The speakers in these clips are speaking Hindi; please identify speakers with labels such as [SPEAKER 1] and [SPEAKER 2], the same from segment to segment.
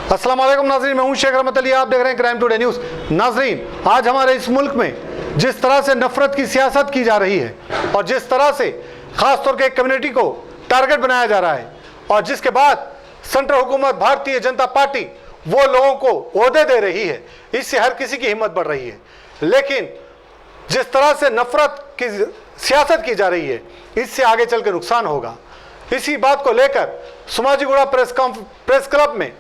[SPEAKER 1] अस्सलाम वालेकुम नाज़रीन, मैं हूं शेख रहमत अली, आप देख रहे हैं क्राइम टुडे न्यूज़। नाज़रीन, आज हमारे इस मुल्क में जिस तरह से नफरत की सियासत की जा रही है और जिस तरह से ख़ास तौर के कम्युनिटी को टारगेट बनाया जा रहा है और जिसके बाद सेंट्रल हुकूमत भारतीय जनता पार्टी वो लोगों को ओहदे दे रही है, इससे हर किसी की हिम्मत बढ़ रही है। लेकिन जिस तरह से नफरत की सियासत की जा रही है, इससे आगे चल के नुकसान होगा। इसी बात को लेकर सोमाजीगुड़ा प्रेस क्लब में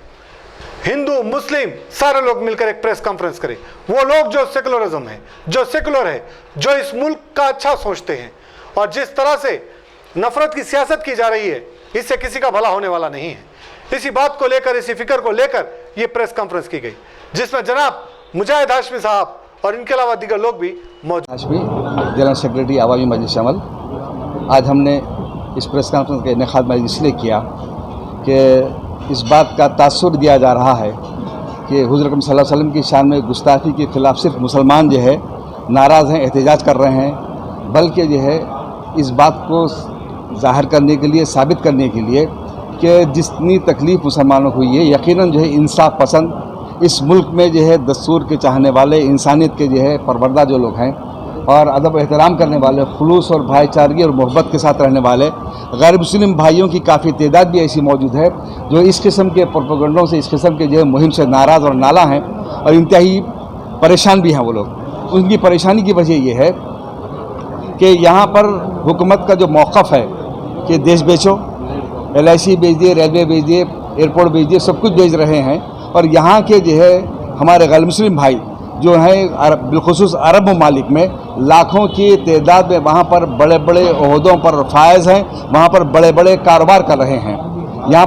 [SPEAKER 1] हिंदू मुस्लिम सारे लोग मिलकर एक प्रेस कॉन्फ्रेंस करें। वो लोग जो सेकुलरिज्म है, जो सेकुलर है, जो इस मुल्क का अच्छा सोचते हैं, और जिस तरह से नफरत की सियासत की जा रही है, इससे किसी का भला होने वाला नहीं है। इसी बात को लेकर, इसी फिक्र को लेकर ये प्रेस कॉन्फ्रेंस की गई, जिसमें जनाब मुजाहिद हाशमी साहब और इनके अलावा दीगर लोग भी मौजूद।
[SPEAKER 2] हाशमी, जनरल सेक्रेटरी आवामी मजलिस अमल। आज हमने इस प्रेस कॉन्फ्रेंस का इनेकाद इसलिए किया कि इस बात का तासुर दिया जा रहा है कि हुज़ूर अकरम सल्लल्लाहु अलैहि वसल्लम की शान में गुस्ताखी के ख़िलाफ़ सिर्फ मुसलमान जो है नाराज़ हैं, एहतजाज कर रहे हैं, बल्कि जो है इस बात को ज़ाहिर करने के लिए, साबित करने के लिए कि जितनी तकलीफ़ मुसलमानों को हुई है, यकीनन जो है इंसाफ पसंद इस मुल्क में जो है दस्तूर के चाहने वाले, इंसानियत के जो है परवरदा जो लोग हैं और अदब एहतराम करने वाले, खुलूस और भाईचारगी और मोहब्बत के साथ रहने वाले गैर मुस्लिम भाइयों की काफ़ी तादाद भी ऐसी मौजूद है जो इस किस्म के प्रोपेगेंडों से, इस किस्म के जो है मुहिम से नाराज़ और नाला हैं और इंतहाई परेशान भी हैं वो लोग। उनकी परेशानी की वजह यह है कि यहाँ पर हुकूमत का जो मौक़िफ़ है कि देश बेचो, LIC बेच दिए, रेलवे बेच दिए, एयरपोर्ट बेच दिए, सब कुछ बेच रहे हैं, और यहाँ के जो है हमारे गैर मुस्लिम भाई जो हैं बिलखुसूस अरब ममालिक में लाखों की तादाद में वहाँ पर बड़े बड़े ओहदों पर फायज़ हैं, वहाँ पर बड़े बड़े कारोबार कर रहे हैं। यहाँ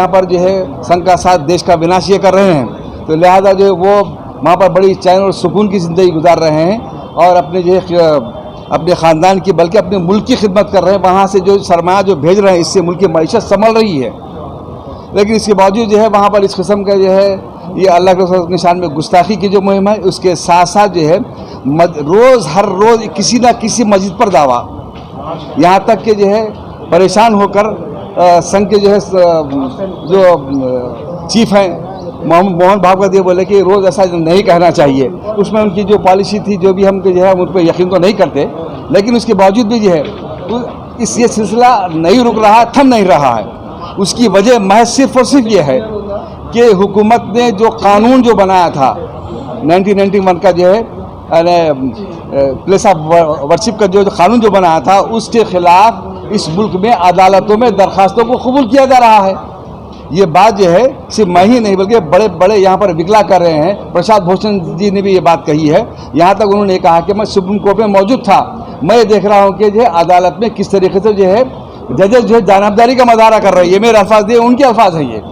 [SPEAKER 2] पर जो है संघ का साथ देश का विनाश ये कर रहे हैं, तो लिहाजा जो है वो वहाँ पर बड़ी चैन और सुकून की ज़िंदगी गुजार रहे हैं और अपने जो है अपने ख़ानदान की बल्कि अपने मुल्क की खिदमत कर रहे हैं। वहाँ से जो सरमाया जो भेज रहे हैं, इससे मुल्क की मईशत संभल रही है। लेकिन इसके बावजूद जो है वहाँ पर इस किस्म का जो है ये अल्लाह के निशान में गुस्ताखी की जो मुहिम है, उसके साथ साथ जो है हर रोज़ किसी न किसी मस्जिद पर दावा, यहाँ तक कि जो है परेशान होकर संघ के जो है जो चीफ हैं मोहन भागवत ये बोले कि रोज़ ऐसा नहीं कहना चाहिए। उसमें उनकी जो पॉलिसी थी, जो भी हम जो है उन पर यकीन तो नहीं करते, लेकिन उसके बावजूद भी जो है ये सिलसिला नहीं रुक रहा, थम नहीं रहा है। उसकी वजह महज सिर्फ और सिर्फ ये है कि हुकूमत ने जो कानून जो बनाया था 1991 का जो है प्लेस ऑफ वर्शिप का जो कानून जो बनाया था, उसके ख़िलाफ़ इस मुल्क में अदालतों में दरख्वास्तों को कबूल किया जा रहा है। ये बात जो है सिर्फ मैं ही नहीं बल्कि बड़े बड़े यहाँ पर विकला कर रहे हैं। प्रसाद भूषण जी ने भी ये बात कही है। यहाँ तक उन्होंने कहा कि मैं सुप्रीम कोर्ट में मौजूद था, मैं देख रहा हूँ कि जो है अदालत में किस तरीके से जो है जजेस जो है जानबदारी का मुजाहरा कर रहे हैं। ये मेरे अल्फाज दिए, उनके अल्फाज हैं। ये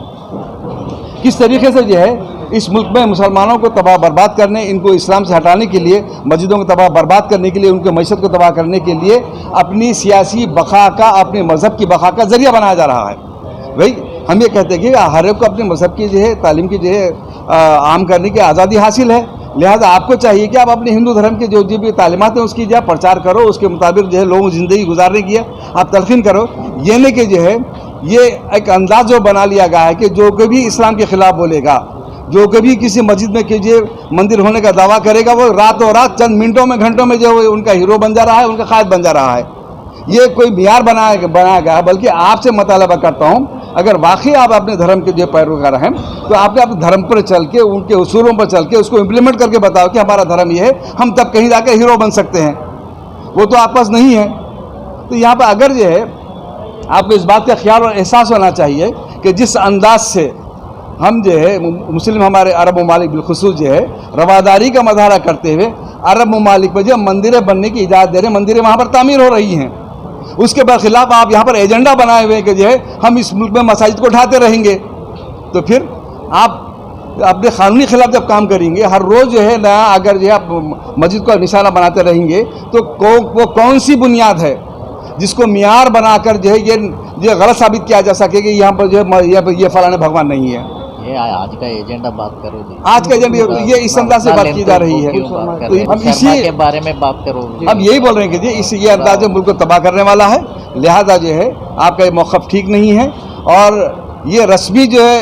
[SPEAKER 2] किस तरीके से जो है इस मुल्क में मुसलमानों को तबाह बर्बाद करने, इनको इस्लाम से हटाने के लिए, मस्जिदों को तबाह बर्बाद करने के लिए, उनके मईशत को तबाह करने के लिए अपनी सियासी बका का, अपने मज़हब की बका का ज़रिया बनाया जा रहा है। भाई हम ये कहते हैं कि हर एक को अपने मज़हब की जो है तालीम की जो है आम करने की आज़ादी हासिल है। लिहाजा आपको चाहिए कि आप अपने हिंदू धर्म के जो भी तालीमात हैं उसकी जो प्रचार करो, उसके मुताबिक जो है लोगों की ज़िंदगी गुजारने की आप तलक़ीन करो। ये नहीं कि जो है ये एक अंदाज़ जो बना लिया गया है कि जो कभी इस्लाम के ख़िलाफ़ बोलेगा, जो कभी किसी मस्जिद में कीजिए मंदिर होने का दावा करेगा, वो रातों रात चंद मिनटों में, घंटों में जो उनका हीरो बन जा रहा है, उनका कायद बन जा रहा है। ये कोई मियार बनाया गया है। बल्कि आपसे मुतालबा करता हूँ, अगर वाकई आप अपने धर्म के जो पैरोकार हैं तो आपने अपने धर्म पर चल के, उनके उसूलों पर चल के उसको इम्प्लीमेंट करके बताओ कि हमारा धर्म ये है, हम तब कहीं जाकर हीरो बन सकते हैं। वो तो आप पास नहीं है। तो यहाँ पर अगर जो है आपको इस बात का ख्याल और एहसास होना चाहिए कि जिस अंदाज से हम जो है मुस्लिम हमारे अरब ममालिक बिलखुसूस जो है रवादारी का मुजाहरा करते हुए अरब ममालिक में जो मंदिरें बनने की इजाज़त दे रहे हैं, मंदिरें वहाँ पर तामीर हो रही हैं, उसके बरखिलाफ़ आप यहाँ पर एजेंडा बनाए हुए कि जो है हम इस मुल्क में मसाजिद को उठाते रहेंगे। तो फिर आप अपने कानूनी खिलाफ जब काम करेंगे, हर रोज़ जो है नया अगर जो है आप मस्जिद को निशाना बनाते रहेंगे, तो वो कौन सी बुनियाद है जिसको मियार बनाकर जो है ये गलत साबित किया जा सके कि यहाँ पर जो है ये फलाने भगवान नहीं है।
[SPEAKER 3] ये आज का एजेंडा बात करो,
[SPEAKER 2] आज का एजेंडा ये इस अंदाज से बात की जा रही है।
[SPEAKER 3] तो हम इसी के बारे में बात करो।
[SPEAKER 2] अब यही बोल रहे हैं कि जी ये अंदाज मुल्क को तबाह करने वाला है। लिहाजा जो है आपका ये मौक़िफ़ ठीक नहीं है और ये रस्मी जो है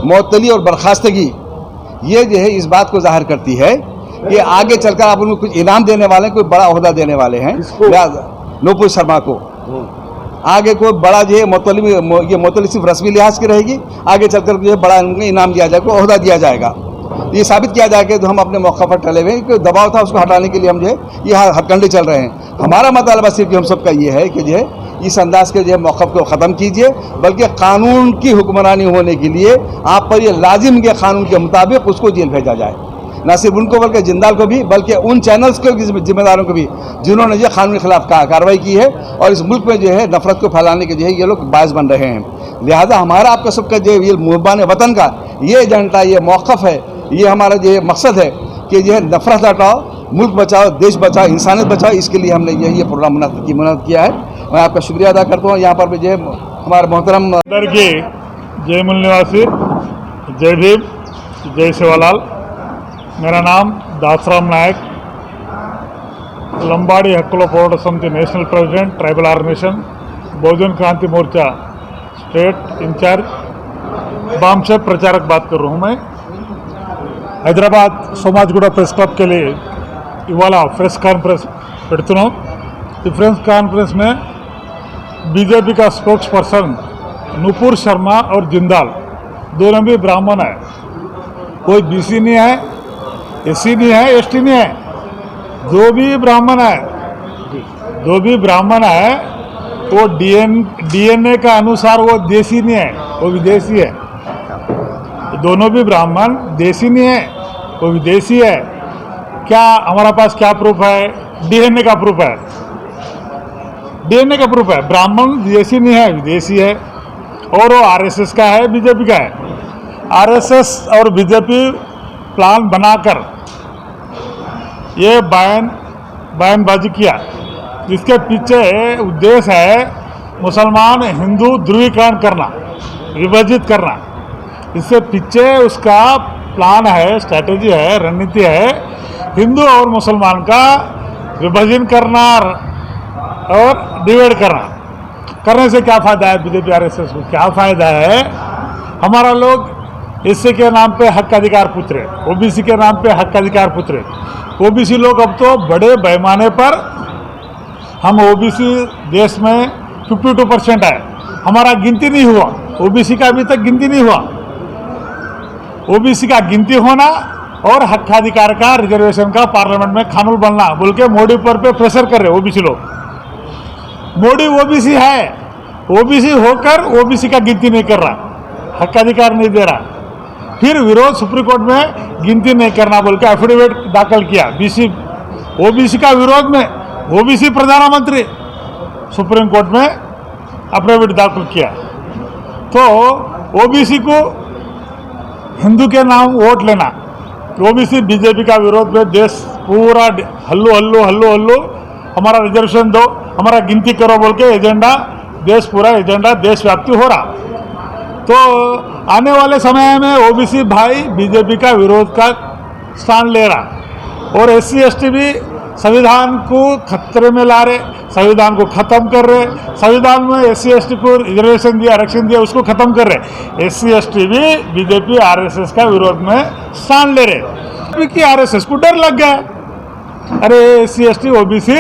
[SPEAKER 2] मुअत्तली और बर्खास्तगी, ये जो है इस बात को जाहिर करती है कि आगे चलकर आप उनको कुछ इनाम देने वाले हैं, कोई बड़ा ओहदा देने वाले हैं। नूपुर शर्मा को आगे कोई बड़ा जो है मुअत्तली सिर्फ रस्मी लिहाज की रहेगी, आगे चलकर जो है बड़ा इनाम दिया जाएगा, ओहदा दिया जाएगा। ये साबित किया जाएगा कि तो हम अपने मौका पर टले हुए हैं, कि दबाव था उसको हटाने के लिए हम जो है ये हथकंडे चल रहे हैं। हमारा मुतालबा सिर्फ हम सबका ये है कि जो है इस अंदाज के जो है मौक़िफ़ को ख़त्म कीजिए, बल्कि कानून की हुक्मरानी होने के लिए आप पर यह लाजिम के कानून के मुताबिक उसको जेल भेजा जाए। न सिर्फ उनको बल्कि जिंदाल को भी, बल्कि उन चैनल्स के जिम्मेदारों को भी जिन्होंने जो कानून के खिलाफ कार्रवाई की है और इस मुल्क में जो है नफरत को फैलाने के जो है ये लोग बायस बन रहे हैं। लिहाजा हमारा आपका सबका जो ये मुहब्बान वतन का ये एजेंडा, ये मौक़िफ़ है, ये हमारा जो मकसद है कि जो है नफरत हटाओ, मुल्क बचाओ, देश बचाओ, इंसानियत बचाओ। इसके लिए हमने ये प्रोग्राम मुनक़्क़िद किया है। मैं आपका शुक्रिया अदा करता हूँ। यहाँ पर भी जो है हमारे मोहतरम
[SPEAKER 4] जयमुल निवासी, जय भीम, जय सेवालाल। मेरा नाम दासराम नायक, लंबाड़ी हक्कुల పోరాట समिति नेशनल प्रेसिडेंट, ट्राइबल ऑर्गेनाइजेशन, बहुजन क्रांति मोर्चा स्टेट इंचार्ज, बाम से प्रचारक बात कर रहा हूँ। मैं हैदराबाद सोमाजगुड़ा प्रेस क्लब के लिए इवाला प्रेस कॉन्फ्रेंस పెడుతున్నాం। ఈ प्रेस कॉन्फ्रेंस में बीजेपी का स्पोक्स पर्सन नूपुर शर्मा और जिंदाल दोनों भी ब्राह्मण है। कोई बीसी नहीं है, एससी नहीं है, एसटी नहीं है, जो भी ब्राह्मण है वो डीएनए का अनुसार वो देसी नहीं है, वो विदेशी है। दोनों भी ब्राह्मण देसी नहीं है, वो विदेशी है। क्या हमारा पास क्या प्रूफ है? डीएनए का प्रूफ है, डीएनए का प्रूफ है। ब्राह्मण देसी नहीं है, विदेशी है, और वो आरएसएस का है, बीजेपी का है। आरएसएस और बीजेपी प्लान बनाकर ये बयानबाजी किया, जिसके पीछे उद्देश्य है मुसलमान हिंदू ध्रुवीकरण करना, विभाजित करना। इससे पीछे उसका प्लान है, स्ट्रैटेजी है, रणनीति है, हिंदू और मुसलमान का विभाजन करना और डिवाइड करने से क्या फ़ायदा है बीजेपी आरएसएस को? क्या फ़ायदा है? हमारा लोग एससी के नाम पे हक अधिकार पूछ रहे, ओबीसी के नाम पे हक अधिकार पूछ रहे। ओबीसी लोग अब तो बड़े पैमाने पर, हम ओबीसी देश में 52% है, हमारा गिनती नहीं हुआ, ओबीसी का अभी तक गिनती नहीं हुआ। ओबीसी का गिनती होना और हक अधिकार का, रिजर्वेशन का पार्लियामेंट में कानून बनना बोल के मोदी पर पे प्रेशर कर रहे ओबीसी लोग। मोदी ओबीसी है, ओबीसी होकर ओबीसी का गिनती नहीं कर रहा, हक अधिकार नहीं दे रहा। फिर विरोध सुप्रीम कोर्ट में गिनती नहीं करना बोल के एफिडेविट दाखिल किया ओबीसी का विरोध में। ओबीसी प्रधानमंत्री सुप्रीम कोर्ट में एफिडेविट दाखिल किया। तो ओबीसी को हिंदू के नाम वोट लेना, ओबीसी बीजेपी का विरोध में देश पूरा हल्लो हल्लो हल्लो हल्लो, हमारा रिजर्वेशन दो, हमारा गिनती करो बोल के एजेंडा, देश पूरा एजेंडा देशव्यापी हो रहा। तो आने वाले समय में ओबीसी भाई बीजेपी का विरोध का स्टैंड ले रहा, और एससी एसटी भी संविधान को खतरे में ला रहे, संविधान को ख़त्म कर रहे। संविधान में एससी एसटी को रिजर्वेशन दिया, आरक्षण दिया, उसको ख़त्म कर रहे। एससी एसटी भी बीजेपी आरएसएस का विरोध में स्टैंड ले रहे, क्योंकि आरएसएस को डर लग गया। अरे SC ST OBC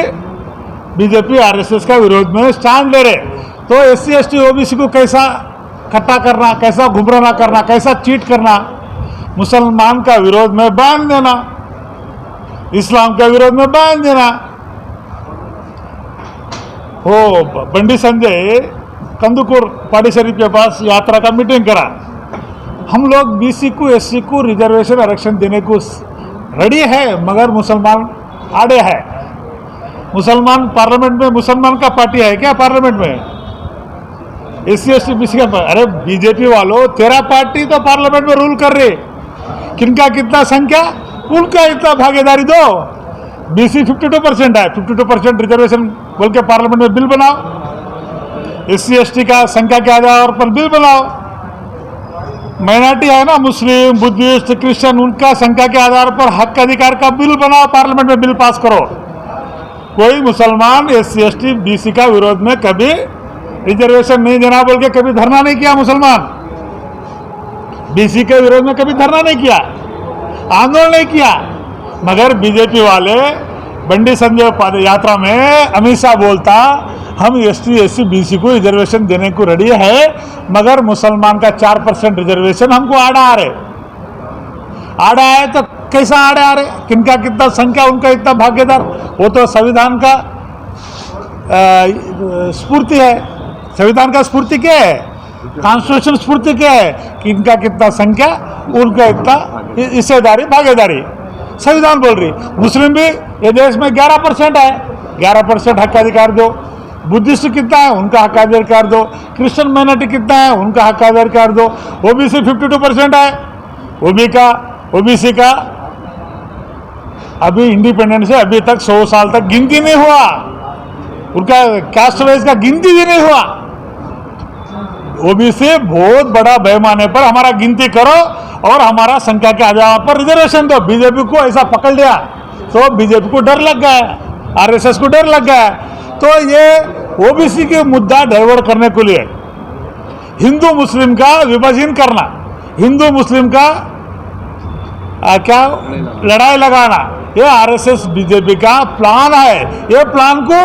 [SPEAKER 4] BJP RSS का विरोध में स्टैंड ले रहे, तो एससी एसटी ओबीसी को कैसा इकट्ठा करना, कैसा गुमराह करना, कैसा चीट करना, मुसलमान का विरोध में बैन देना, इस्लाम का विरोध में बैन देना। हो बंडी संजय कंदुकुर पाड़ी शरीफ के पास यात्रा का मीटिंग करा। हम लोग बीसी को, एससी को रिजर्वेशन आरक्षण देने को रेडी है, मगर मुसलमान आड़े है। मुसलमान पार्लियामेंट में, मुसलमान का पार्टी है क्या पार्लियामेंट में? एससी एसटी बीसी का, अरे बीजेपी वालों, तेरा पार्टी तो पार्लियामेंट में रूल कर रहे, किनका कितना संख्या, उनका इतना भागीदारी दो। बीसी 52% है, 52% रिजर्वेशन बोल के पार्लियामेंट में बिल बनाओ, एससी एसटी का संख्या के आधार पर बिल बनाओ। माइनॉरिटी है ना, मुस्लिम, बुद्धिस्ट, क्रिश्चियन, उनका संख्या के आधार पर हक अधिकार का बिल बनाओ, पार्लियामेंट में बिल पास करो। कोई मुसलमान एससी एसटी बीसी का विरोध में कभी रिजर्वेशन नहीं देना बोल के कभी धरना नहीं किया मुसलमान। बीसी के विरोध में कभी धरना नहीं किया, आंदोलन नहीं किया, मगर बीजेपी वाले बंडी संजय पद यात्रा में अमित शाह बोलता हम एसटी एससी बीसी को रिजर्वेशन देने को रेडी है, मगर मुसलमान का 4% रिजर्वेशन हमको आड़ा है। तो कैसा आड़ा आ रहे, किनका कितना संख्या, उनका इतना भागीदार, वो तो संविधान का स्फूर्ति है। संविधान का स्फूर्ति क्या है, कॉन्स्टिट्यूशन स्फूर्ति क्या है कि इनका कितना संख्या, उनका इतना हिस्सेदारी, भागीदारी, संविधान बोल रही। मुस्लिम भी ये देश में 11% है, 11% हक अधिकार दो। बुद्धिस्ट कितना है, उनका हक अधिकार दो। क्रिश्चियन माइनॉरिटी कितना है, उनका हक अधिकार दो। ओबीसी 52% है, ओबीसी का अभी इंडिपेंडेंस से अभी तक 100 साल तक गिनती नहीं हुआ, उनका कास्ट वाइज का गिनती भी नहीं हुआ। ओबीसी बहुत बड़ा बेईमाने पर हमारा गिनती करो और हमारा संख्या के आधार पर रिजर्वेशन दो। बीजेपी को ऐसा पकड़ लिया तो बीजेपी को डर लग गया, आरएसएस को डर लग गया। तो ये ओबीसी के मुद्दा डाइवर्ट करने के लिए हिंदू मुस्लिम का विभाजन करना, हिंदू मुस्लिम का क्या लड़ाई लगाना, ये आरएसएस बीजेपी का प्लान है। ये प्लान को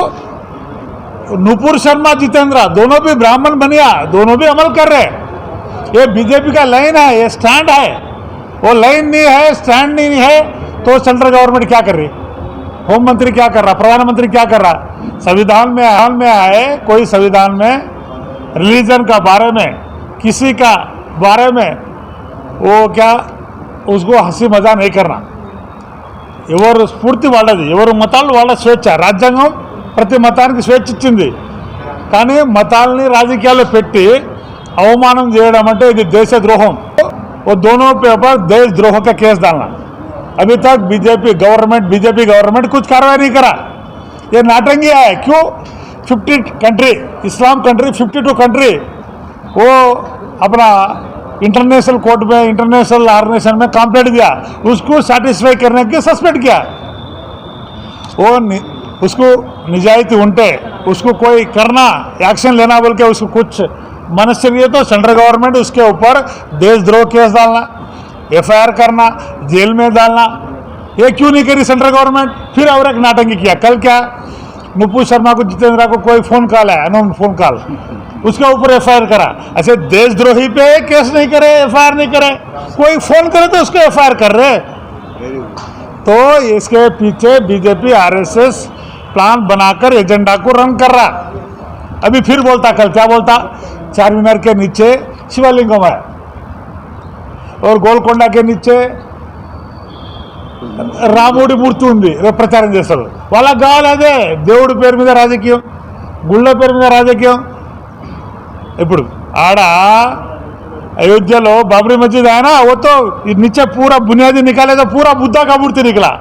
[SPEAKER 4] नुपुर शर्मा, जितेंद्र दोनों भी ब्राह्मण बनिया, दोनों भी अमल कर रहे हैं। ये बीजेपी का लाइन है, ये स्टैंड है। वो लाइन नहीं है, स्टैंड नहीं है, तो सेंट्रल गवर्नमेंट क्या कर रही, होम मंत्री क्या कर रहा, प्रधानमंत्री क्या कर रहा। संविधान में आए, कोई संविधान में रिलीजन का बारे में, किसी का बारे में वो क्या, उसको हंसी मजा नहीं करना। ఎవరు స్ఫూర్తి వాళ్ళది, ఎవరు మతాలు వాళ్ళ స్వేచ్ఛ, రాజ్యాంగం ప్రతి మతానికి స్వేచ్ఛ ఇచ్చింది। కానీ మతాలని రాజకీయాల్లో పెట్టి అవమానం చేయడం అంటే ఇది దేశద్రోహం। वो दोनों पे ऊपर देशद्रोह का केस डालना। अभी तक बीजेपी गवर्नमेंट कुछ कार्रवाई नहीं करा। ये नाटंगी है। क्यों? 50 कंट्री, इस्लाम कंट्री 52 कंट्री वो अपना इंटरनेशनल कोर्ट में, इंटरनेशनल ऑर्गेनाइजेशन में कंप्लेंट दिया, उसको सेटिस्फाई करने के सस्पेंड किया। वो उसको निजायती उनटे उसको कोई करना, एक्शन लेना बोल के उसको कुछ मनुष्य नहीं है, तो सेंट्रल गवर्नमेंट उसके ऊपर देशद्रोह केस डालना, एफआईआर करना, जेल में डालना। ये क्यों नहीं करी सेंट्रल गवर्नमेंट? फिर और एक नाटंकी किया। कल क्या, नुपुर शर्मा को, जितेंद्र को कोई फोन कॉल है, अनोन फोन कॉल, उसके ऊपर एफआईआर करा। ऐसे देशद्रोही पे केस नहीं करे, एफआईआर नहीं करे, कोई फोन करे तो उसको एफआईआर कर रहे। तो इसके पीछे बीजेपी आरएसएस प्लान बनाकर एजेंडा को रन कर रहा। अभी फिर बोलता, कल क्या बोलता, चारमीनार के नीचे शिवलिंगम है और गोलकोंडा के नीचे రాముడి మూర్తి ఉంది, ప్రచారం చేస్తారు। వాళ్ళకి కావాలి అదే, దేవుడి పేరు మీద రాజకీయం, గుళ్ళ పేరు మీద రాజకీయం। ఇప్పుడు ఆడ अयोध्या बाबरी मस्जिद है ना, वो तो नीचे पूरा बुनियादी निकाले तो पूरा बुद्धा का मूर्ति निकला,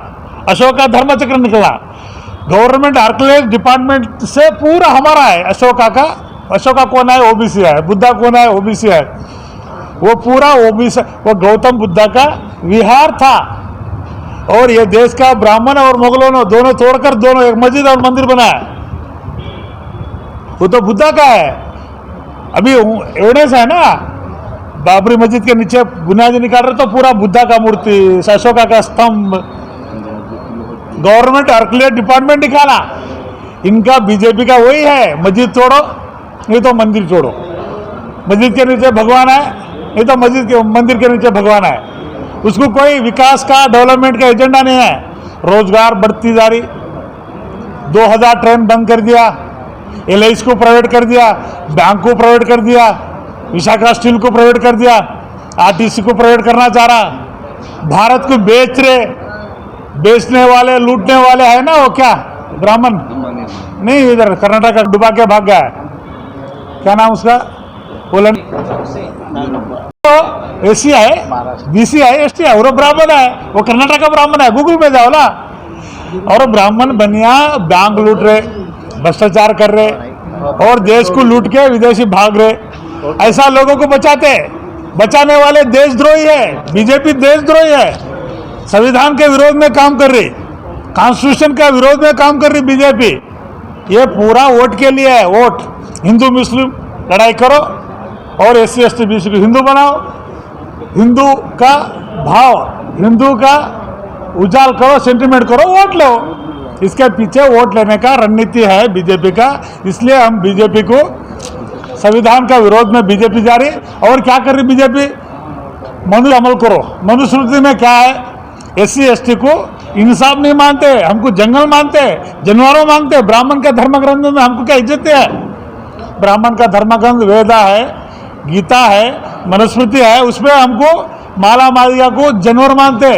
[SPEAKER 4] अशोक का धर्मचक्र निकला। गवर्नमेंट आर्कियोलॉजी डिपार्टमेंट से पूरा हमारा है। अशोका कौन है? ओबीसी है। बुद्धा कौन है? ओबीसी है। वो पूरा ओबीसी, वो गौतम बुद्धा का विहार था। और ये देश का ब्राह्मण और मुगलों ने दोनों तोड़कर दोनों एक मस्जिद और मंदिर बनाया, वो तो बुद्धा का है। अभी एविडेंस है ना, बाबरी मस्जिद के नीचे बुनियादी निकाल रहे तो पूरा बुद्धा का मूर्ति, अशोका का स्तंभ। गवर्नमेंट आर्कियोलॉजी डिपार्टमेंट निकाला, इनका बीजेपी का वही है, मस्जिद तोड़ो नहीं तो मंदिर तोड़ो। मस्जिद के नीचे भगवान है, नहीं तो मंदिर के नीचे भगवान है। उसको कोई विकास का, डेवलपमेंट का एजेंडा नहीं है। रोजगार बढ़ती जा रही, 2000 ट्रेन बंद कर दिया, एलआईसी को प्राइवेट कर दिया, बैंक को प्राइवेट कर दिया, विशाखा स्टील को प्राइवेट कर दिया, आरटीसी को प्राइवेट करना चाह रहा। भारत को बेच रहे, बेचने वाले, लूटने वाले है ना, वो क्या ब्राह्मण नहीं, इधर कर्नाटक डुबा के भाग गया है, क्या नाम उसका, बोला एसी है, बीसी है, एसटी है, वो ब्राह्मण है, वो कर्नाटक का ब्राह्मण है, गूगल पे जाओ ना। और ब्राह्मण बनिया बैंक लूट रहे, भ्रष्टाचार कर रहे और देश को लूट के विदेशी भाग रहे। ऐसा लोगों को बचाने वाले देशद्रोही है, बीजेपी देशद्रोही है। संविधान के विरोध में काम कर रही, कॉन्स्टिट्यूशन का विरोध में काम कर रही बीजेपी। ये पूरा वोट के लिए है, वोट। हिंदू मुस्लिम लड़ाई करो और एससी एसटी बीसी को हिंदू बनाओ, हिंदू का भाव, हिंदू का उजाल करो, सेंटिमेंट करो, वोट लो। इसके पीछे वोट लेने का रणनीति है बीजेपी का। इसलिए हम बीजेपी को, संविधान का विरोध में बीजेपी जा रही। और क्या कर रही बीजेपी? मनु अमल करो। मनुस्मृति में क्या है? SC ST को इंसाफ नहीं मानते, हमको जंगल मानते, जानवरों मानते। ब्राह्मण का धर्म ग्रंथ में हमको क्या इज्जत है? ब्राह्मण का धर्म ग्रंथ वेदा है, गीता है, मनुस्मृति है, उसमें हमको माला मालिया को जानवर मानते,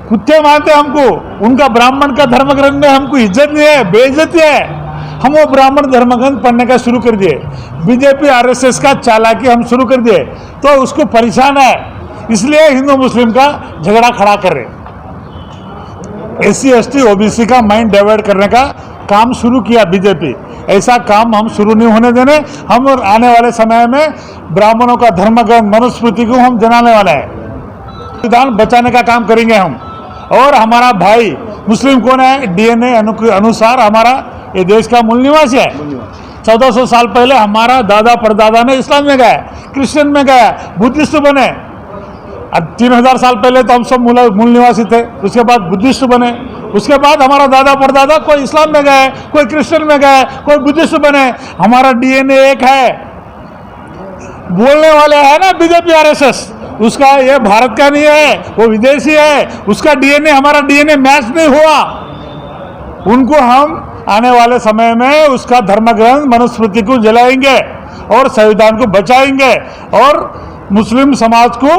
[SPEAKER 4] कुत्ते मानते हमको। उनका ब्राह्मण का धर्म ग्रंथ में हमको इज्जत नहीं है, बेइज्जती है। हम वो ब्राह्मण धर्म ग्रंथ पढ़ने का शुरू कर दिए। बीजेपी RSS का चालाकी हम शुरू कर दिए, तो उसको परेशान है, इसलिए हिंदू मुस्लिम का झगड़ा खड़ा कर रहे। SC ST OBC का माइंड डाइवर्ट करने का काम शुरू किया बीजेपी। ऐसा काम हम शुरू नहीं होने देने। हम आने वाले समय में ब्राह्मणों का धर्म ग्रंथ मनुस्मृति को हम जलाने वाले हैं। संविधान बचाने का काम करेंगे हम। और हमारा भाई मुस्लिम कौन है? DNA अनुसार हमारा ये देश का मूल निवासी है। 1400 साल पहले हमारा दादा परदादा ने इस्लाम में गया, क्रिश्चियन में गया, बुद्धिस्ट बने। अब 3000 साल पहले तो हम सब मूल निवासी थे, उसके बाद बुद्धिस्ट बने। उसके बाद हमारा दादा परदादा कोई इस्लाम में गए, कोई क्रिश्चियन में गए, कोई बुद्धिस्ट बने। हमारा DNA एक है। बोलने वाले है ना बीजेपी RSS, उसका ये भारत का नहीं है, वो विदेशी है। उसका DNA हमारा DNA मैच नहीं हुआ। उनको हम आने वाले समय में उसका धर्म ग्रंथ मनुस्मृति को जलाएंगे और संविधान को बचाएंगे। और मुस्लिम समाज को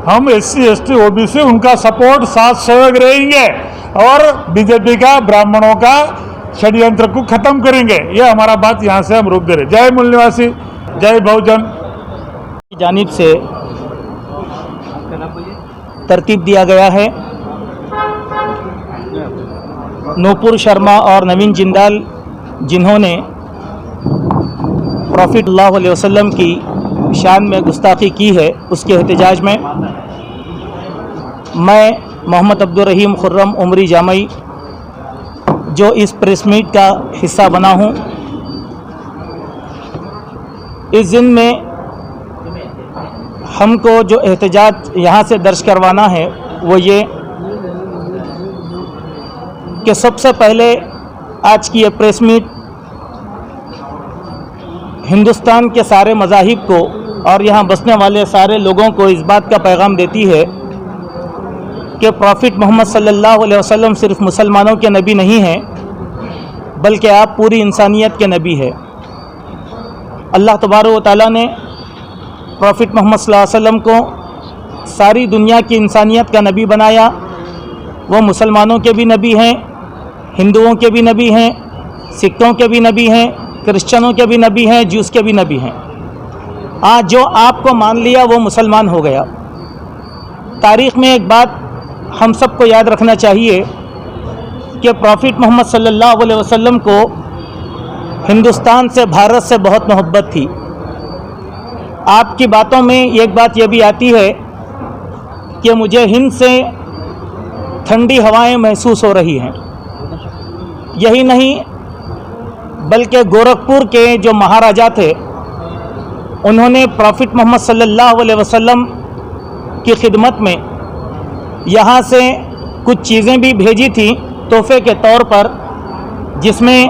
[SPEAKER 4] हम SC ST OBC उनका सपोर्ट, साथ सहयोग रहेंगे और बीजेपी का ब्राह्मणों का षड्यंत्र को खत्म करेंगे। ये हमारा बात यहाँ से हम रोक दे रहे। जय मूल निवासी, जय बहुजन।
[SPEAKER 5] जानिब से तरतीब दिया गया है। नूपुर शर्मा और नवीन जिंदाल जिन्होंने प्रॉफिट सल्लल्लाहु अलैहि वसल्लम की शान में गुस्ताखी की है, उसके एहतजाज में मैं मोहम्मद अब्दुल रहीम खुर्रम उमरी जामई, जो इस प्रेस मीट का हिस्सा बना हूँ, इस दिन में हमको जो एहतजाज यहाँ से दर्ज करवाना है वो ये कि सबसे पहले आज की ये प्रेस मीट हिंदुस्तान के सारे मज़ाहिब को और यहाँ बसने वाले सारे लोगों को इस बात का पैगाम देती है कि प्रॉफिट मोहम्मद सल्लल्लाहु अलैहि वसल्लम सिर्फ मुसलमानों के नबी नहीं हैं, बल्कि आप पूरी इंसानियत के नबी है। अल्लाह तबारक व तआला ने प्रॉफिट मोहम्मद सल्लल्लाहु अलैहि वसल्लम को सारी दुनिया की इंसानियत का नबी बनाया। वो मुसलमानों के भी नबी हैं, हिंदुओं के भी नबी हैं, सिखों के भी नबी हैं, क्रिश्चियनों के भी नबी हैं, जूस के भी नबी हैं। आज जो आपको मान लिया वो मुसलमान हो गया। तारीख़ में एक बात हम सबको याद रखना चाहिए कि प्रॉफिट मोहम्मद सल्लल्लाहु अलैहि वसल्लम को हिंदुस्तान से, भारत से बहुत मोहब्बत थी। आपकी बातों में एक बात यह भी आती है कि मुझे हिंद से ठंडी हवाएं महसूस हो रही हैं। यही नहीं बल्कि गोरखपुर के जो महाराजा थे उन्होंने प्रॉफिट मोहम्मद सल्लल्लाहु अलैहि वसल्लम की खिदमत में यहाँ से कुछ चीज़ें भी भेजी थी तोहफे के तौर पर, जिसमें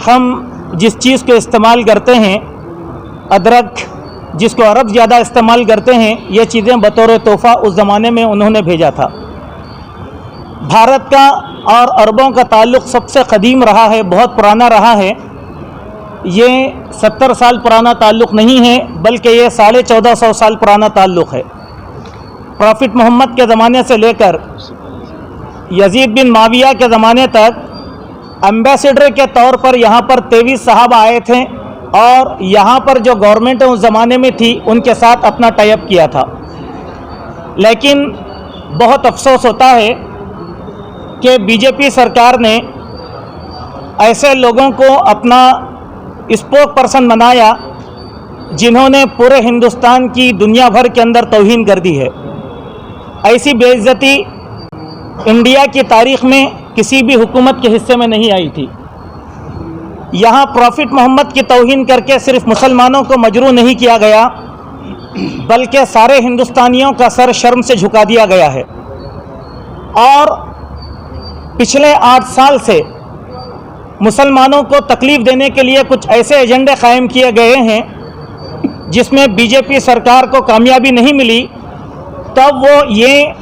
[SPEAKER 5] हम जिस चीज़ को इस्तेमाल करते हैं, अदरक, जिसको अरब ज़्यादा इस्तेमाल करते हैं, ये चीज़ें बतौर तोहफ़ा उस ज़माने में उन्होंने भेजा था। भारत का और अरबों का ताल्लुक़ सबसे क़दीम रहा है, बहुत पुराना रहा है। ये 70 साल पुराना ताल्लुक़ नहीं है, बल्कि ये 1450 साल पुराना ताल्लुक़ है। प्रॉफिट मोहम्मद के ज़माने से लेकर यजीद बिन माविया के ज़माने तक एम्बेसडर के तौर पर यहाँ पर 23 साहबा आए थे और यहाँ पर जो गवर्नमेंट उस ज़माने में थी उनके साथ अपना टाई अप किया था। लेकिन बहुत अफसोस होता है कि बीजेपी सरकार ने ऐसे लोगों को अपना स्पोक पर्सन बनाया जिन्होंने पूरे हिंदुस्तान की दुनिया भर के अंदर तौहीन कर दी है। ऐसी बेइज्जती इंडिया की तारीख़ में किसी भी हुकूमत के हिस्से में नहीं आई थी। यहाँ प्रॉफिट मोहम्मद की तौहीन करके सिर्फ मुसलमानों को मजरू नहीं किया गया, बल्कि सारे हिंदुस्तानियों का सर शर्म से झुका दिया गया है। और पिछले 8 साल से मुसलमानों को तकलीफ़ देने के लिए कुछ ऐसे एजेंडे कायम किए गए हैं जिसमें बीजेपी सरकार को कामयाबी नहीं मिली, तब वो ये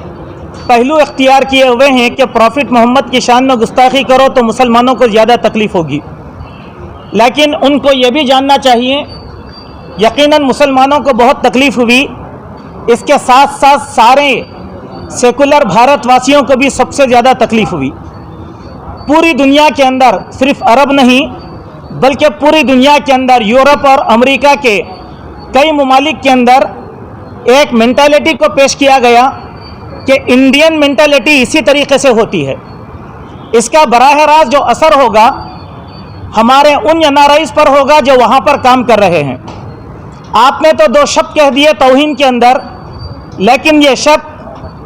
[SPEAKER 5] पहलू इख्तियार किए हुए हैं कि प्रॉफिट मोहम्मद की शान में गुस्ताखी करो तो मुसलमानों को ज़्यादा तकलीफ़ होगी। लेकिन उनको ये भी जानना चाहिए, यकीनन मुसलमानों को बहुत तकलीफ़ हुई, इसके साथ साथ सारे सेकुलर भारतवासियों को भी सबसे ज़्यादा तकलीफ़ हुई। पूरी दुनिया के अंदर, सिर्फ अरब नहीं बल्कि पूरी दुनिया के अंदर, यूरोप और अमेरिका के कई ममालिक के अंदर एक मेंटालिटी को पेश किया गया कि इंडियन मेंटालिटी इसी तरीके से होती है। इसका बराह रास्त जो असर होगा हमारे उन एनआरआईज़ पर होगा जो वहाँ पर काम कर रहे हैं। आपने तो 2 शब्द कह दिए तौहीन के अंदर, लेकिन ये शब्द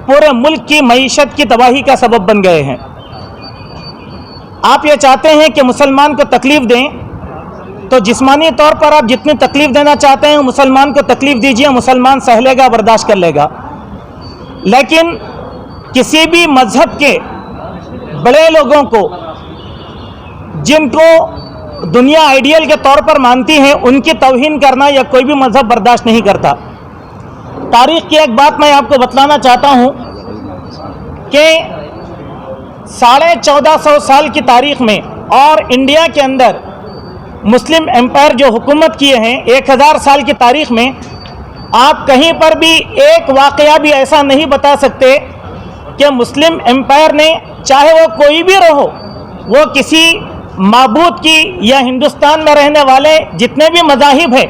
[SPEAKER 5] पूरे मुल्क की मईशत की तबाही का सबब बन गए हैं। आप ये चाहते हैं कि मुसलमान को तकलीफ़ दें, तो जिस्मानी तौर पर आप जितनी तकलीफ़ देना चाहते हैं मुसलमान को तकलीफ़ दीजिए, मुसलमान सह लेगा, बर्दाश्त कर लेगा। लेकिन किसी भी मज़हब के बड़े लोगों को, जिनको दुनिया आइडियल के तौर पर मानती है, उनकी तौहीन करना या कोई भी मज़हब बर्दाश्त नहीं करता। तारीख़ की एक बात मैं आपको बतलाना चाहता हूँ कि 1450 साल की तारीख़ में और इंडिया के अंदर मुस्लिम एम्पायर जो हुकूमत किए हैं 1000 साल की तारीख़ में, आप कहीं पर भी एक वाक़या भी ऐसा नहीं बता सकते कि मुस्लिम एम्पायर ने, चाहे वो कोई भी रहो, वो किसी माबूद की या हिंदुस्तान में रहने वाले जितने भी मज़ाहिब हैं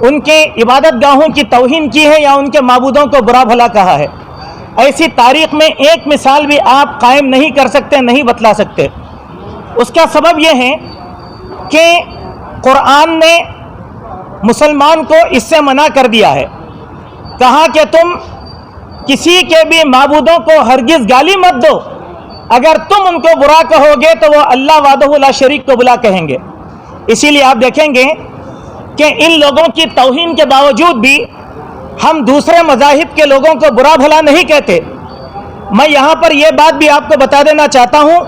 [SPEAKER 5] उनके इबादत गाहों की तौहीन की है या उनके माबूदों को बुरा भला कहा है। ऐसी तारीख़ में एक मिसाल भी आप कायम नहीं कर सकते, नहीं बतला सकते। उसका सबब यह है कि कुरान ने मुसलमान को इससे मना कर दिया है। कहा कि तुम किसी के भी माबूदों को हरगिज़ गाली मत दो, अगर तुम उनको बुरा कहोगे तो वो अल्लाह वादहु ला शरीक को बुला कहेंगे। इसीलिए आप देखेंगे कि इन लोगों की तौहीन के बावजूद भी हम दूसरे मज़ाहिब के लोगों को बुरा भला नहीं कहते। मैं यहाँ पर यह बात भी आपको बता देना चाहता हूँ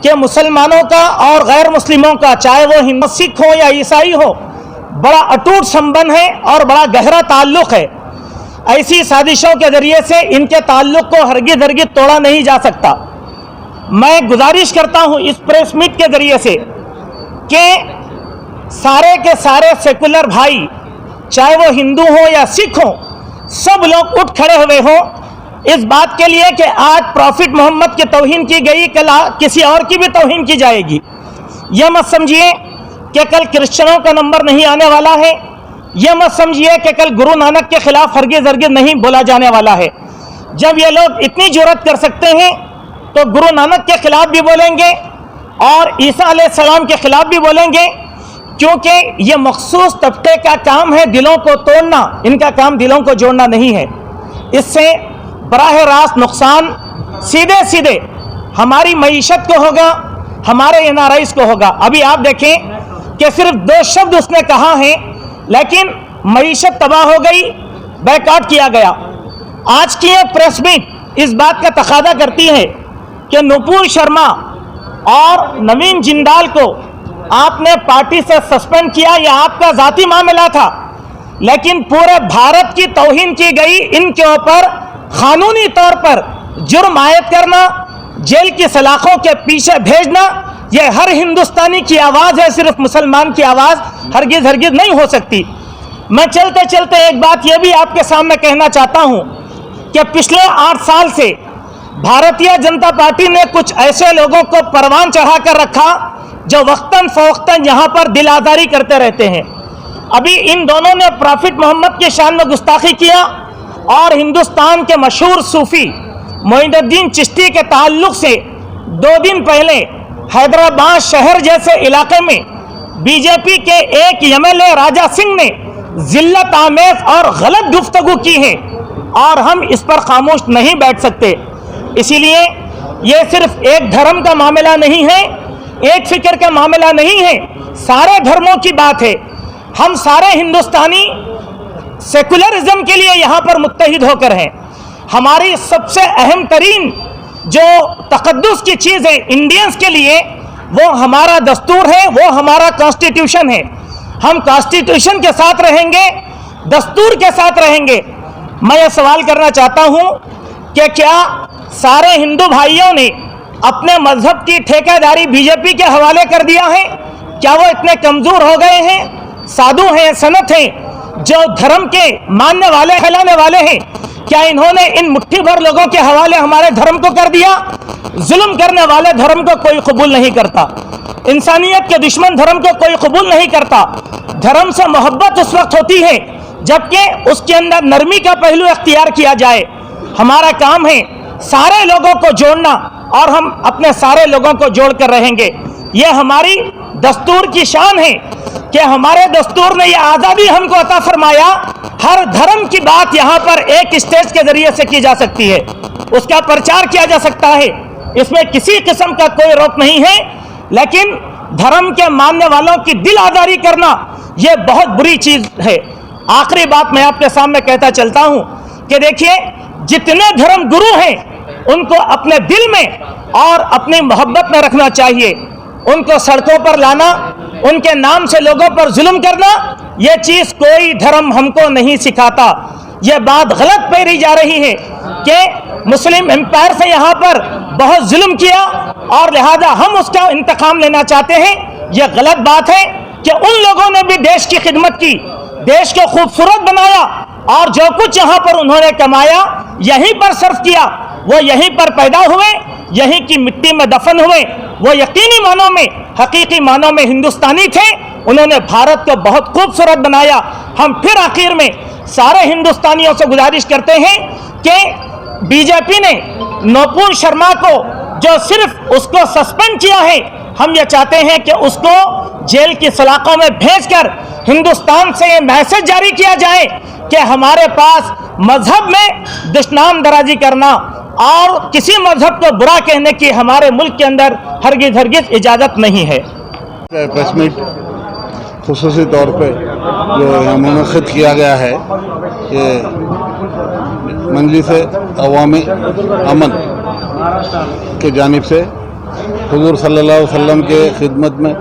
[SPEAKER 5] कि मुसलमानों का और गैर मुस्लिमों का, चाहे वो हिंदू, सिख हो या ईसाई हो, बड़ा अटूट संबंध है और बड़ा गहरा ताल्लुक़ है। ऐसी साजिशों के ज़रिए से इनके ताल्लुक़ को हरगिज़ तोड़ा नहीं जा सकता। मैं गुजारिश करता हूँ इस प्रेस मीट के ज़रिए से कि सारे के सारे सेकुलर भाई, चाहे वो हिंदू हो या सिख हो, सब लोग उठ खड़े हुए हों इस बात के लिए कि आज प्रॉफिट मोहम्मद की तौहीन की गई, कल किसी और की भी तौहीन की जाएगी। यह मत समझिए कि कल क्रिश्चियनों का नंबर नहीं आने वाला है, यह मत समझिए कि कल गुरु नानक के खिलाफ हरगिज़ नहीं बोला जाने वाला है। जब ये लोग इतनी जुर्रत कर सकते हैं तो गुरु नानक के खिलाफ भी बोलेंगे और ईसा अलैहिस्सलाम के खिलाफ भी बोलेंगे, क्योंकि ये मखसूस तबके का काम है दिलों को तोड़ना, इनका काम दिलों को जोड़ना नहीं है। इससे बराह रास्त नुकसान सीधे सीधे हमारी मईशत को होगा, हमारे एनआरआईज़ को होगा। अभी आप देखें कि सिर्फ 2 शब्द उसने कहा है, लेकिन मईशत तबाह हो गई, बैकआउट किया गया। आज की एक प्रेस मीट इस बात का तकादा करती है कि नुपुर शर्मा और नवीन जिंदाल को आपने पार्टी से सस्पेंड किया, यह आपका ज़ाती मामला था, लेकिन पूरे भारत की तौहीन की गई, इनके ऊपर कानूनी तौर पर जुर्म आयद करना, जेल की सलाखों के पीछे भेजना, यह हर हिंदुस्तानी की आवाज़ है, सिर्फ मुसलमान की आवाज़ हरगिज़ नहीं हो सकती। मैं चलते चलते एक बात यह भी आपके सामने कहना चाहता हूँ कि पिछले 8 साल से भारतीय जनता पार्टी ने कुछ ऐसे लोगों को परवान चढ़ा कर रखा जो वक्तन फ़वक्तन यहाँ पर दिल आज़ारी करते रहते हैं। अभी इन दोनों ने प्रॉफिट मोहम्मद के शान में गुस्ताखी किया और हिंदुस्तान के मशहूर सूफ़ी मोइनुद्दीन चिश्ती के ताल्लुक़ से 2 दिन पहले हैदराबाद शहर जैसे इलाके में बीजेपी के एक एमएलए राजा सिंह ने जिल्लत आमेज़ और गलत गुफ्तगू की है और हम इस पर खामोश नहीं बैठ सकते। इसीलिए ये सिर्फ एक धर्म का मामला नहीं है, एक फिक्र का मामला नहीं है, सारे धर्मों की बात है। हम सारे हिंदुस्तानी सेकुलरिज्म के लिए यहाँ पर मुत्तहिद होकर हैं। हमारी सबसे अहम तरीन जो तकद्दुस की चीज़ है इंडियंस के लिए, वो हमारा दस्तूर है, वो हमारा कॉन्स्टिट्यूशन है। हम कॉन्स्टिट्यूशन के साथ रहेंगे, दस्तूर के साथ रहेंगे। मैं ये सवाल करना चाहता हूँ कि क्या सारे हिंदू भाइयों ने अपने मजहब की ठेकेदारी बीजेपी के हवाले कर दिया है? क्या वो इतने कमज़ोर हो गए हैं? साधु हैं, सनत हैं, जो धर्म के मानने वाले, फैलाने वाले हैं, क्या इन्होंने इन मुट्ठी भर लोगों के हवाले हमारे धर्म को कर दिया? जुल्म करने वाले धर्म को कोई कबूल नहीं करता, इंसानियत के दुश्मन धर्म को कोई कबूल नहीं करता। धर्म से मोहब्बत उस वक्त होती है जबकि उसके अंदर नरमी का पहलू अख्तियार किया जाए। हमारा काम है सारे लोगों को जोड़ना और हम अपने सारे लोगों को जोड़कर रहेंगे। यह हमारी दस्तूर की शान है कि हमारे दस्तूर ने यह आज़ादी हमको अता फरमाया। हर धर्म की बात यहाँ पर एक स्टेज के जरिए से की जा सकती है, उसका प्रचार किया जा सकता है, इसमें किसी किस्म का कोई रोक नहीं है। लेकिन धर्म के मानने वालों की दिल आज़ारी करना यह बहुत बुरी चीज़ है। आखिरी बात मैं आपके सामने कहता चलता हूँ कि देखिए, जितने धर्म गुरु हैं उनको अपने दिल में और अपनी मोहब्बत में रखना चाहिए। उनको सड़कों पर लाना, उनके नाम से लोगों पर जुल्म करना, यह चीज़ कोई धर्म हमको नहीं सिखाता। यह बात गलत पैरी जा रही है कि मुस्लिम एम्पायर से यहाँ पर बहुत जुल्म किया और लिहाजा हम उसका इंतकाम लेना चाहते हैं। यह गलत बात है कि उन लोगों ने भी देश की खिदमत की, देश को खूबसूरत बनाया और जो कुछ यहाँ पर उन्होंने कमाया यहीं पर सर्फ किया, वो यहीं पर पैदा हुए, यहीं की मिट्टी में दफन हुए। वो यकीनी मानों में, हकीकी मानों में हिंदुस्तानी थे। उन्होंने भारत को बहुत खूबसूरत बनाया। हम फिर आखिर में सारे हिंदुस्तानियों से गुजारिश करते हैं कि बीजेपी ने नोपुर शर्मा को जो सिर्फ उसको सस्पेंड किया है, हम ये चाहते हैं कि उसको जेल की सलाखों में भेजकर हिंदुस्तान से ये मैसेज जारी किया जाए कि हमारे पास मजहब में दुश्मन दराजी करना और किसी मजहब को बुरा कहने की हमारे मुल्क के अंदर हरगिज इजाज़त नहीं है।
[SPEAKER 6] प्रेस मीट खुसूसी तौर पे जो यहाँ मुनक़िद किया गया है कि मजलिस अवामी अमन के जानिब से हुज़ूर सल्लल्लाहु अलैहि वसल्लम के खिदमत में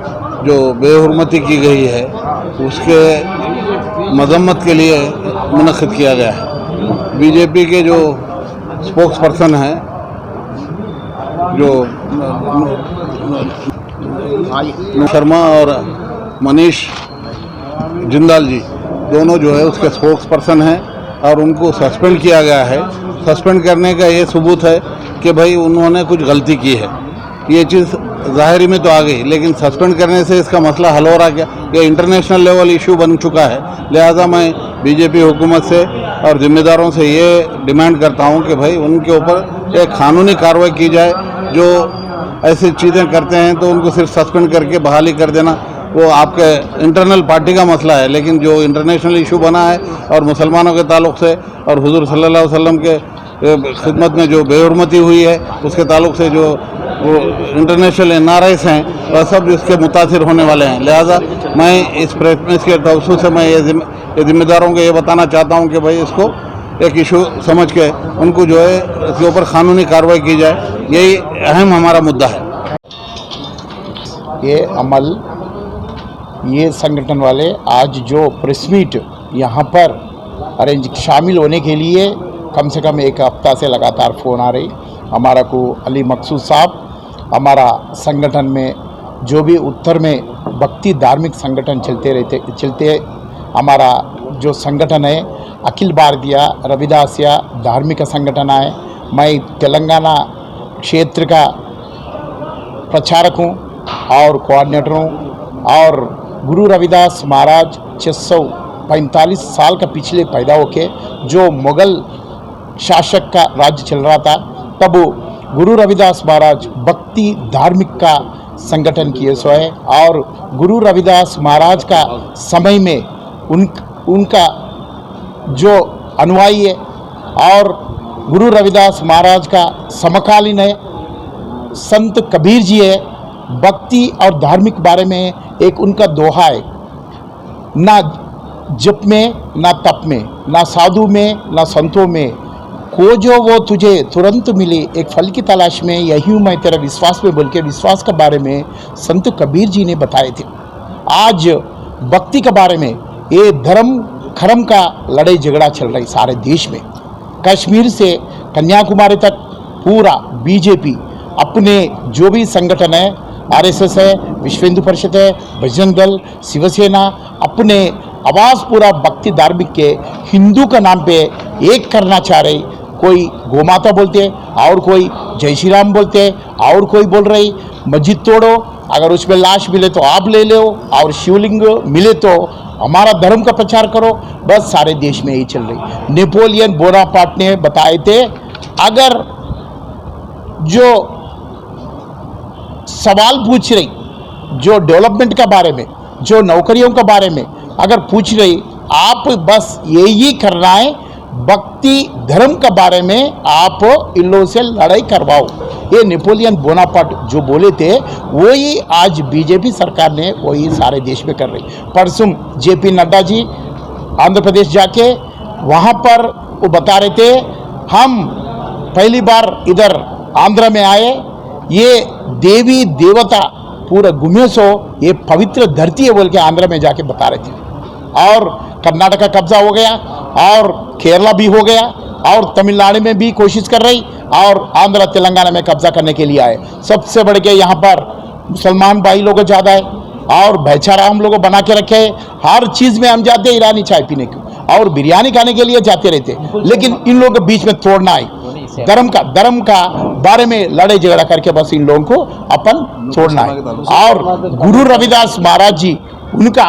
[SPEAKER 6] जो बेहुरमती की गई है उसके मजम्मत के लिए मुनक़िद किया गया है। बीजेपी के जो स्पोक्स पर्सन हैं, जो शर्मा और मनीष जिंदाल जी, दोनों जो है उसके स्पोक्स पर्सन हैं और उनको सस्पेंड किया गया है। सस्पेंड करने का ये सबूत है कि भाई उन्होंने कुछ गलती की है। ये चीज़ ज़ाहिरी में तो आ गई, लेकिन सस्पेंड करने से इसका मसला हल हो रहा क्या? ये इंटरनेशनल लेवल इशू बन चुका है। लिहाजा मैं बीजेपी हुकूमत से और ज़िम्मेदारों से ये डिमांड करता हूँ कि भाई उनके ऊपर एक कानूनी कार्रवाई की जाए। जो ऐसी चीज़ें करते हैं तो उनको सिर्फ सस्पेंड करके बहाली कर देना वो आपके इंटरनल पार्टी का मसला है, लेकिन जो इंटरनेशनल इशू बना है और मुसलमानों के ताल्लुक़ से और हुज़ूर सल्लल्लाहु अलैहि वसल्लम के खिदमत में जो बेहुरमती हुई है उसके ताल्लुक़ से जो वो इंटरनेशनल NRIs हैं वह सब इसके मुतासिर होने वाले हैं। लिहाजा मैं इस प्रेस में इसके तवज्जुह से मैं ये ज़िम्मेदारों को ये बताना चाहता हूँ कि भाई इसको एक इशू समझ के उनको जो है इसके ऊपर कानूनी कार्रवाई की जाए। यही अहम हमारा मुद्दा है।
[SPEAKER 7] ये अमल, ये संगठन वाले आज जो प्रेस मीट यहाँ पर अरेंज शामिल होने के लिए कम से कम एक हफ्ता से लगातार फ़ोन आ रही। हमारा को अली मकसूद साहब, हमारा संगठन में जो भी उत्तर में भक्ति धार्मिक संगठन चलते हमारा जो संगठन है अखिल भारतीय रविदासिया धार्मिक संगठन है। मैं तेलंगाना क्षेत्र का प्रचारक हूँ और कोऑर्डिनेटर हूँ और गुरु रविदास महाराज 645 साल का पिछले पैदा होके जो मुग़ल शासक का राज्य चल रहा था, तब गुरु रविदास महाराज भक्ति धार्मिक का संगठन किए सो है और गुरु रविदास महाराज का समय में उनका जो अनुयायी है और गुरु रविदास महाराज का समकालीन है संत कबीर जी है भक्ति और धार्मिक बारे में एक उनका दोहा है, ना जप में, ना तप में, ना साधु में, ना संतों में, खोजो वो तुझे तुरंत मिले, एक फल की तलाश में यही हूँ मैं तेरा विश्वास में, बोल के विश्वास के बारे में संत कबीर जी ने बताए थे। आज भक्ति के बारे में ये धर्म खरम का लड़ाई झगड़ा चल रही सारे देश में। कश्मीर से कन्याकुमारी तक पूरा बीजेपी अपने जो भी संगठन है, आरएसएस है, विश्व हिंदू परिषद है, बजरंग दल, शिवसेना, अपने आवाज़ पूरा भक्ति धार्मिक के हिंदू का नाम पे एक करना चाह रही। कोई गोमाता बोलते और कोई जय श्री राम बोलते और कोई बोल रही मस्जिद तोड़ो, अगर उसमें लाश मिले तो आप ले लो, और शिवलिंग मिले तो हमारा धर्म का प्रचार करो। बस सारे देश में यही चल रही। नेपोलियन बोनापार्ट ने बताए थे, अगर जो सवाल पूछ रही, जो डेवलपमेंट के बारे में, जो नौकरियों के बारे में अगर पूछ रही, आप बस यही करना है, भक्ति धर्म के बारे में आप इन लोगों से लड़ाई करवाओ। ये नेपोलियन बोनापार्ट जो बोले थे वही आज बीजेपी सरकार ने वही सारे देश में कर रही। परसों जेपी नड्डा जी आंध्र प्रदेश जाके वहाँ पर वो बता रहे थे, हम पहली बार इधर आंध्र में आए, ये देवी देवता पूरा घूमे सो ये पवित्र धरती है बोल के आंध्र में जाके बता रहे थे। और कर्नाटक का कब्जा हो गया, और केरला भी हो गया, और तमिलनाडु में भी कोशिश कर रही, और आंध्र तेलंगाना में कब्जा करने के लिए आए। सबसे बढ़ के यहाँ पर मुसलमान भाई लोग ज़्यादा है, और भाईचारा हम लोग बना के रखे है। हर चीज़ में हम जाते हैं, ईरानी चाय पीने को और बिरयानी खाने के लिए जाते रहते, लेकिन इन लोगों के बीच में तोड़ना है। धर्म का बारे में लड़ाई झगड़ा करके बस इन लोगों को अपन छोड़ना है। और गुरु रविदास महाराज जी उनका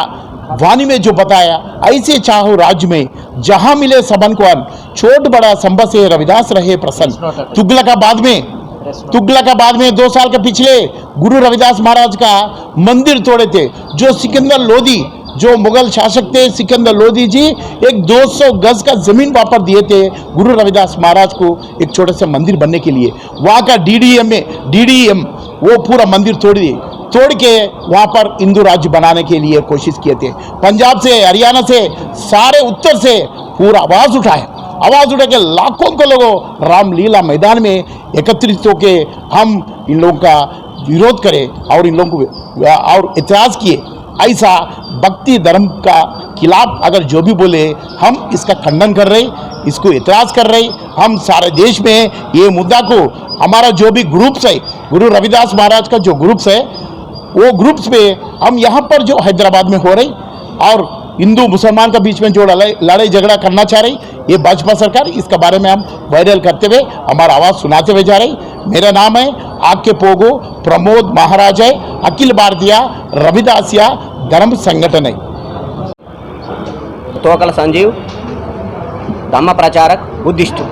[SPEAKER 7] वाणी में जो बताया, ऐसे चाहो राज्य में जहां मिले सबन को अन्न, छोट बड़ा संबत से रविदास रहे प्रसन्न। तुगलकाबाद में 2 साल के पिछले गुरु रविदास महाराज का मंदिर तोड़े थे। जो सिकंदर लोधी, जो मुगल शासक थे सिकंदर लोधी जी, एक 200 गज का जमीन वापस दिए थे गुरु रविदास महाराज को एक छोटे से मंदिर बनने के लिए। वहाँ का डीडीएम वो पूरा मंदिर तोड़ के वहाँ पर हिंदू राज्य बनाने के लिए कोशिश किए थे। पंजाब से, हरियाणा से, सारे उत्तर से पूरा आवाज़ उठा के लाखों के लोगों रामलीला मैदान में एकत्रित होके हम इन लोगों का विरोध करें और इन लोगों को और इतिहास किए। ऐसा भक्ति धर्म का खिलाफ अगर जो भी बोले, हम इसका खंडन कर रहे, इसको इतिहास कर रहे। हम सारे देश में ये मुद्दा को, हमारा जो भी ग्रुप्स है, गुरु रविदास महाराज का जो ग्रुप्स है, वो ग्रुप्स में हम यहाँ पर जो हैदराबाद में हो रही और हिंदू मुसलमान के बीच में जो लड़ाई झगड़ा करना चाह रही, ये भाजपा सरकार, इसके बारे में हम वायरल करते हुए हमारा आवाज़ सुनाते हुए जा रही। मेरा नाम है आके पोगो प्रमोद महाराज है, अखिल भारतीय रविदासिया धर्म संगठन है।
[SPEAKER 8] తోకల సంజీవ్, ధమ్మ ప్రచారక్, బుద్ధిస్టు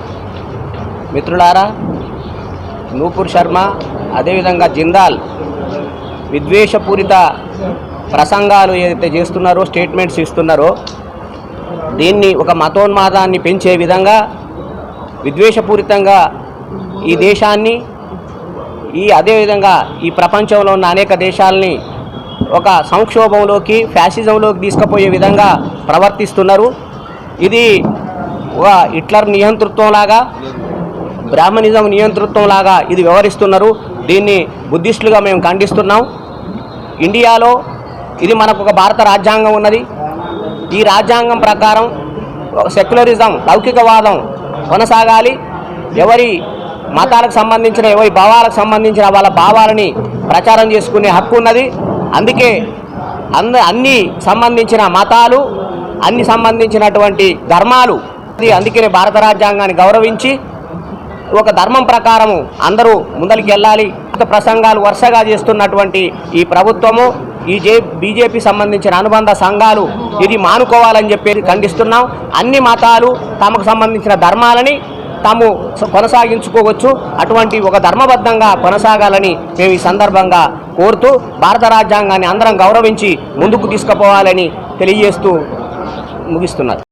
[SPEAKER 8] మిత్రులారా, నూపూర్ శర్మ అదేవిధంగా జిందాల్ విద్వేషపూరిత ప్రసంగాలు ఏదైతే చేస్తున్నారో, స్టేట్మెంట్స్ ఇస్తున్నారో, దీన్ని ఒక మతోన్మాదాన్ని పెంచే విధంగా విద్వేషపూరితంగా ఈ దేశాన్ని అదేవిధంగా ఈ ప్రపంచంలో ఉన్న అనేక దేశాలని ఒక సంక్షోభంలోకి, ఫ్యాసిజంలోకి తీసుకుపోయే విధంగా ప్రవర్తిస్తున్నారు. ఇది ఒక హిట్లర్ నియంతృత్వంలాగా, బ్రాహ్మణిజం నియంతృత్వంలాగా ఇది వ్యవహరిస్తున్నారు. దీన్ని బుద్ధిస్టులుగా మేము ఖండిస్తున్నాం. ఇండియాలో ఇది మనకు ఒక భారత రాజ్యాంగం ఉన్నది. ఈ రాజ్యాంగం ప్రకారం సెక్యులరిజం, లౌకికవాదం కొనసాగాలి. ఎవరి మతాలకు సంబంధించిన, ఎవరి భావాలకు సంబంధించిన వాళ్ళ భావాలని ప్రచారం చేసుకునే హక్కు ఉన్నది. అందుకే అన్ని సంబంధించిన మతాలు, అన్ని సంబంధించినటువంటి ధర్మాలు, అందుకనే భారత రాజ్యాంగాన్ని గౌరవించి ఒక ధర్మం ప్రకారము అందరూ ముందరికి వెళ్ళాలి. ప్రసంగాలు వరుసగా చేస్తున్నటువంటి ఈ ప్రభుత్వము, ఈ బీజేపీ సంబంధించిన అనుబంధ సంఘాలు ఇది మానుకోవాలని చెప్పి ఖండిస్తున్నాం. అన్ని మతాలు తమకు సంబంధించిన ధర్మాలని తాము కొనసాగించుకోవచ్చు. అటువంటి ఒక ధర్మబద్ధంగా కొనసాగాలని మేము ఈ సందర్భంగా కోరుతూ, భారత రాజ్యాంగాన్ని అందరం గౌరవించి ముందుకు తీసుకుపోవాలని తెలియజేస్తూ ముగిస్తున్నారు.